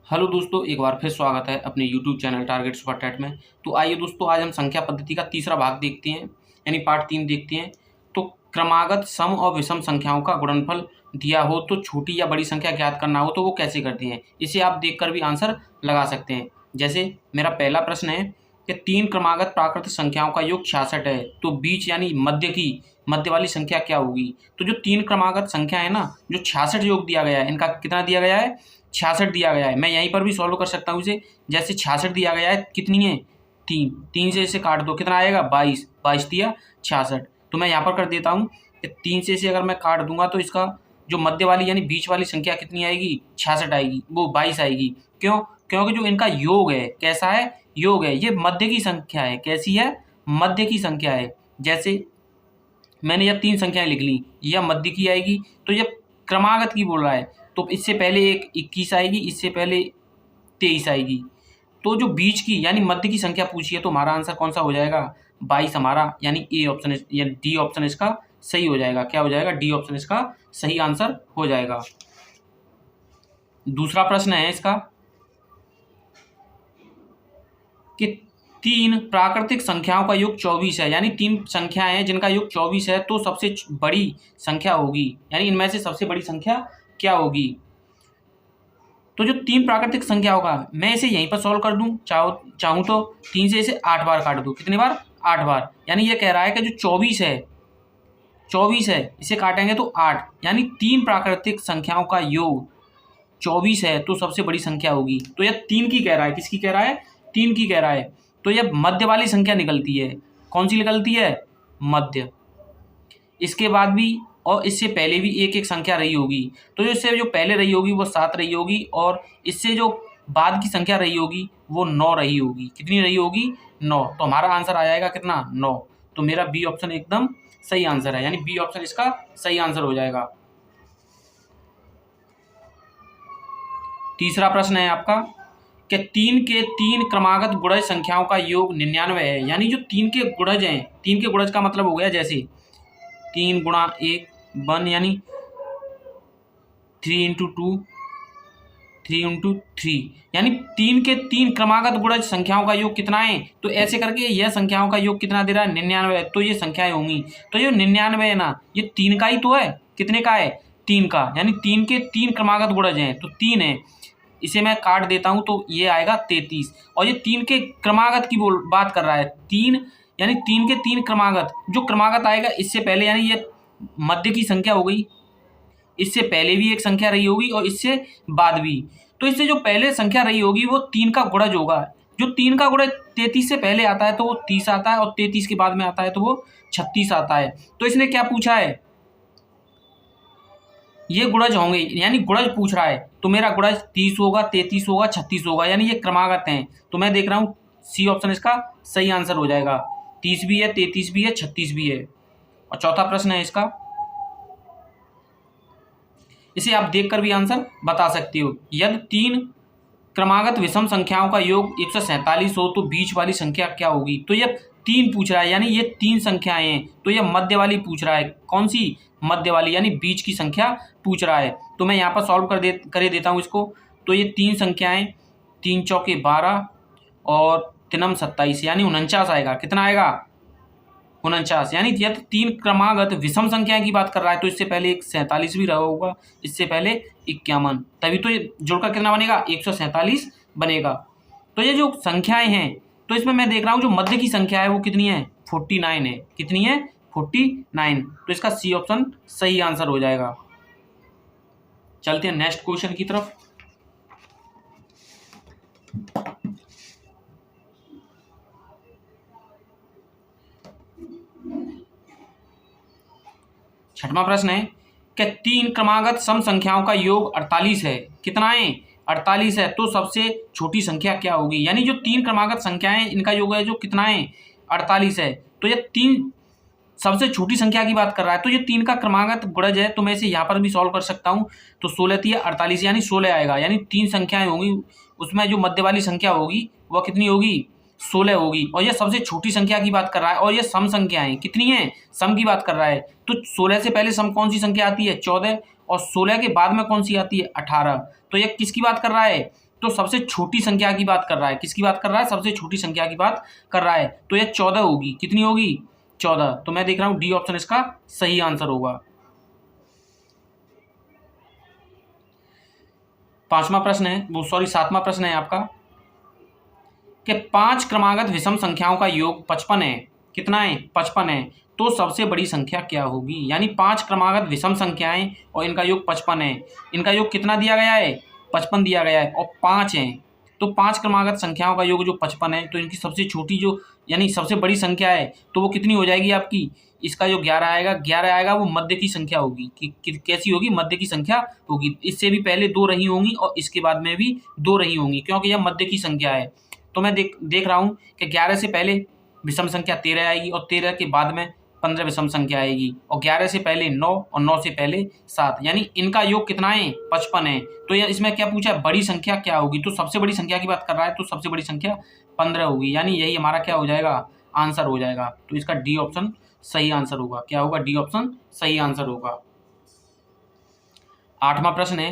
Hello दोस्तों, एक बार फिर स्वागत है अपने YouTube channel target super TET में। तो आइए दोस्तों, आज हम संख्या पद्धति का तीसरा भाग देखते हैं, यानी पार्ट 3 देखते हैं। तो क्रमागत सम और विषम संख्याओं का गुणनफल दिया हो तो छोटी या बड़ी संख्या ज्ञात करना हो तो वो कैसे करते हैं, इसे आप देखकर भी आंसर लगा सकते हैं। जैसे मेरा पहला प्रश्न है कि 3 क्रमागत प्राकृत संख्याओं का योग 66 है, तो बीच यानी मध्य वाली संख्या क्या होगी। तो जो 3 क्रमागत संख्या है ना, जो 66 योग दिया गया है, इनका कितना दिया गया है, 66 दिया गया है। मैं यहीं पर भी सॉल्व कर सकता हूँ इसे। जैसे 66 दिया गया है, कितनी है, 3, 3 से इसे काट दो, कितना आएगा 22, 22 दिया 66। तो मैं यहाँ पर कर देता हूँ कि 3 से इसे अगर मैं काट दूंगा तो इसका जो मध्य वाली यानी बीच वाली संख्या कितनी आएगी, 66 आएगी, वो 22 आएगी। क्यों? क्योंकि जो इनका योग है, कैसा है, योग है, ये मध्य की संख्या है। कैसी है, मध्य की संख्या है। जैसे मैंने यह 3 संख्याएं लिख ली, यह मध्य की आएगी, तो यह क्रमागत की बोल रहा है। तो इससे पहले एक 21 आएगी, इससे पहले 23 आएगी। तो जो बीच की यानी मध्य की संख्या पूछी है, तो हमारा आंसर कौन सा हो जाएगा, 22 हमारा, यानी ए ऑप्शन या डी ऑप्शन इसका सही हो जाएगा। क्या हो जाएगा, डी ऑप्शन इसका सही आंसर हो जाएगा। दूसरा प्रश्न है इसका कि 3 प्राकृतिक संख्याओं का योग 24 है, यानी 3 संख्याएं हैं जिनका योग 24 है, तो सबसे बड़ी संख्या होगी, यानी इनमें से सबसे बड़ी संख्या क्या होगी। तो जो 3 प्राकृतिक संख्या होगा, मैं इसे यहीं पर सॉल्व कर दूं, चाहूँ तो 3 से इसे 8 बार काट दूं। कितने बार, 8 बार। यानी ये कह रहा है कि जो 24 है, इसे काटेंगे तो 8, यानी 3 प्राकृतिक संख्याओं का योग 24 है, तो सबसे बड़ी संख्या होगी। तो यह 3 की कह रहा है, किसकी कह रहा है, 3 की कह रहा है। तो यह मध्य वाली संख्या निकलती है। कौन सी निकलती है, मध्य। इसके बाद भी और इससे पहले भी एक एक संख्या रही होगी, तो इससे जो पहले रही होगी वो 7 रही होगी, और इससे जो बाद की संख्या रही होगी वो 9 रही होगी। कितनी रही होगी, 9। तो हमारा आंसर आ जाएगा कितना, 9। तो मेरा बी ऑप्शन एकदम सही आंसर है, यानी बी ऑप्शन इसका सही आंसर हो जाएगा। तीसरा प्रश्न है आपका कि 3 के 3 क्रमागत गुणज संख्याओं का योग 99 है, यानी जो 3 के गुणज हैं, 3 के गुणज का मतलब हो गया जैसे 3 गुणा 1 1, यानी 3 इंटू 2 3 इंटू 3, यानी 3 के 3 क्रमागत गुणज संख्याओं का योग कितना है। तो ऐसे करके यह संख्याओं का योग कितना दे रहा है, 99। तो ये संख्याएं होंगी, तो ये 99 है ना, ये 3 का ही तो है। कितने का है, 3 का, यानी 3 के 3 क्रमागत गुणज हैं, तो 3 है। इसे मैं काट देता हूं तो ये आएगा 33, और ये 3 के क्रमागत की बात कर रहा है। 3 यानी 3 के 3 क्रमागत, जो क्रमागत आएगा इससे पहले, यानी ये मध्य की संख्या हो गई, इससे पहले भी एक संख्या रही होगी और इससे बाद भी। तो इससे जो पहले संख्या रही होगी वो 3 का गुणज होगा। जो 3 का गुणज 33 से पहले आता है तो वो 30 आता है, और 33 के बाद में आता है तो वो 36 आता है। तो इसने क्या पूछा है, ये गुणज होंगे, यानी गुणज पूछ रहा है। तो मेरा गुणज 30 होगा, 33 होगा, 36 होगा, यानी ये क्रमागत हैं। तो मैं देख रहा हूँ सी ऑप्शन इसका सही आंसर हो जाएगा। 30 भी है, 33 भी है, 36 भी है। और चौथा प्रश्न है इसका, इसे आप देखकर भी आंसर बता सकते हो। यदि 3 क्रमागत विषम संख्याओं का योग 147 हो तो बीच वाली संख्या क्या होगी। तो यह 3 पूछ रहा है, यानी ये 3 संख्याएं हैं, तो यह मध्य वाली पूछ रहा है। कौन सी, मध्य वाली, यानी बीच की संख्या पूछ रहा है। तो मैं यहाँ पर सॉल्व कर देता हूँ इसको। तो ये 3 संख्याएं, 3 चौके 12 और 3 27, यानी 49 आएगा। कितना आएगा, 49, यानी यदि 3 क्रमागत विषम संख्या की बात कर रहा है तो इससे पहले एक 47 भी रहा होगा, इससे पहले 51, तभी तो ये जुड़कर कितना बनेगा, 147 बनेगा। तो ये जो संख्याएं हैं, तो इसमें मैं देख रहा हूँ जो मध्य की संख्या है वो कितनी है, 49 है। कितनी है, 49। तो इसका सी ऑप्शन सही आंसर हो जाएगा। चलते हैं नेक्स्ट क्वेश्चन की तरफ। छठवां प्रश्न है कि 3 क्रमागत सम संख्याओं का योग 48 है। कितना है, 48 है, तो सबसे छोटी संख्या क्या होगी। यानी जो 3 क्रमागत संख्याएं इनका योग है जो कितना है, 48 है। तो ये 3 सबसे छोटी संख्या की बात कर रहा है, तो ये 3 का क्रमागत गुणज है। तो मैं इसे यहाँ पर भी सॉल्व कर सकता हूँ। तो 16 3 48, यानी 16 आएगा। यानी 3 संख्याएं होंगी, उसमें जो मध्य वाली संख्या होगी वह कितनी होगी, 16 होगी। और ये सबसे छोटी संख्या की बात कर रहा है, और ये सम संख्याएं कितनी है, सम की बात कर रहा है। तो 16 से पहले सम कौन सी संख्या आती है, 14, और 16 के बाद में कौन सी आती है, 18। तो ये किसकी बात कर रहा है, तो सबसे छोटी संख्या की बात कर रहा है। किसकी बात कर रहा है? सबसे छोटी संख्या की बात कर रहा है। तो यह 14 होगी। कितनी होगी? 14। तो मैं देख रहा हूं डी ऑप्शन इसका सही आंसर होगा। 5वां प्रश्न है, वो सॉरी 7वां प्रश्न है आपका कि 5 क्रमागत विषम संख्याओं का योग 55 है। कितना है? 55 है। तो सबसे बड़ी संख्या क्या होगी? यानी 5 क्रमागत विषम संख्याएं और इनका योग 55 है। इनका योग कितना दिया गया है? 55 दिया गया है और 5 है। तो 5 क्रमागत संख्याओं का योग जो 55 है, तो इनकी सबसे छोटी जो यानी सबसे बड़ी संख्या है, तो वो कितनी हो जाएगी आपकी? इसका जो 11 आएगा, 11 आएगा, वो मध्य की संख्या होगी। कि कैसी होगी? मध्य की संख्या होगी। इससे भी पहले 2 रही होंगी और इसके बाद में भी 2 रही होंगी, क्योंकि यह मध्य की संख्या है। तो मैं देख रहा हूँ कि 11 से पहले विषम संख्या 13 आएगी और 13 के बाद में 15 विषम संख्या आएगी और 11 से पहले 9 और 9 से पहले 7, यानी इनका योग कितना है? 55 है। तो यह इसमें क्या पूछा है? बड़ी संख्या क्या होगी? तो सबसे बड़ी संख्या की बात कर रहा है, तो सबसे बड़ी संख्या 15 होगी, यानी यही हमारा क्या हो जाएगा? आंसर हो जाएगा। तो इसका डी ऑप्शन सही आंसर होगा। क्या होगा? डी ऑप्शन सही आंसर होगा। 8वां प्रश्न है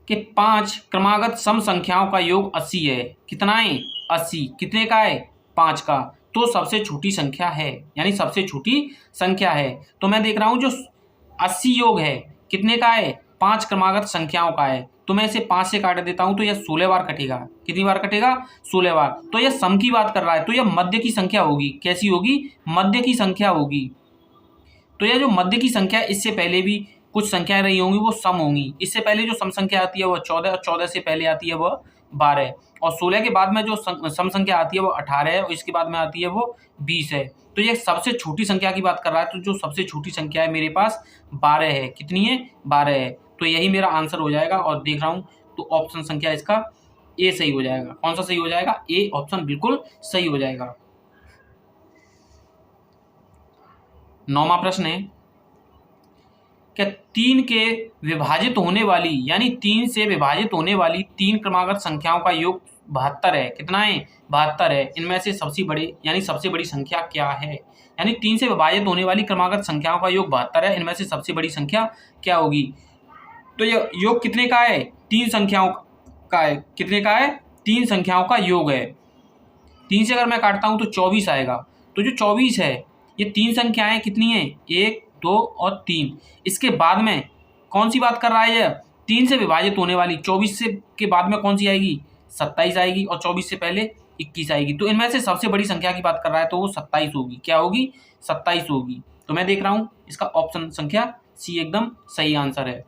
कि 5 क्रमागत सम संख्याओं का योग 80 है। कितना है? 80। कितने का है? 5 का। तो सबसे छोटी संख्या है, यानी सबसे छोटी संख्या है। तो मैं देख रहा हूं जो 80 योग है, कितने का है? 5 क्रमागत संख्याओं का है। तो मैं इसे 5 से काट देता हूं तो यह 16 बार कटेगा। कितनी बार कटेगा? 16 बार। तो यह सम की बात कर रहा है, तो यह मध्य की संख्या होगी। कैसी होगी? मध्य की संख्या होगी। तो यह जो मध्य की संख्या, इससे पहले भी कुछ संख्याएं रही होंगी, वो सम होंगी। इससे पहले जो सम संख्या आती है वह 14 और 14 से पहले आती है वह 12 और 16 के बाद में जो सम संख्या आती है वो 18 है और इसके बाद में आती है वो 20 है। तो ये सबसे छोटी संख्या की बात कर रहा है, तो जो सबसे छोटी संख्या है मेरे पास 12 है। कितनी है? 12 है। तो यही मेरा आंसर हो जाएगा और देख रहा हूँ तो ऑप्शन संख्या इसका ए सही हो जाएगा। कौन सा सही हो जाएगा? ए ऑप्शन बिल्कुल सही हो जाएगा। 9वां प्रश्न है कि 3 के विभाजित होने वाली, यानी 3 से विभाजित होने वाली 3 क्रमागत संख्याओं का योग 72 है। कितना है? 72 है। इनमें से सबसे बड़े यानी सबसे बड़ी संख्या क्या है? यानी 3 से विभाजित होने वाली क्रमागत संख्याओं का योग 72 है। इनमें से सबसे बड़ी संख्या क्या होगी? तो यह योग कितने का है? 3 संख्याओं का है। कितने का है? 3 संख्याओं का योग है। 3 से अगर मैं काटता हूं तो 24 आएगा। तो जो 24 है, ये 3 संख्याएं कितनी है? 1, 2 और 3। इसके बाद में कौन सी बात कर रहा है? यह 3 से विभाजित होने वाली। 24 से के बाद में कौन सी आएगी? 27 आएगी और 24 से पहले 21 आएगी। तो इनमें से सबसे बड़ी संख्या की बात कर रहा है, तो वो 27 होगी। क्या होगी? 27 होगी। तो मैं देख रहा हूं इसका ऑप्शन संख्या सी एकदम सही आंसर है।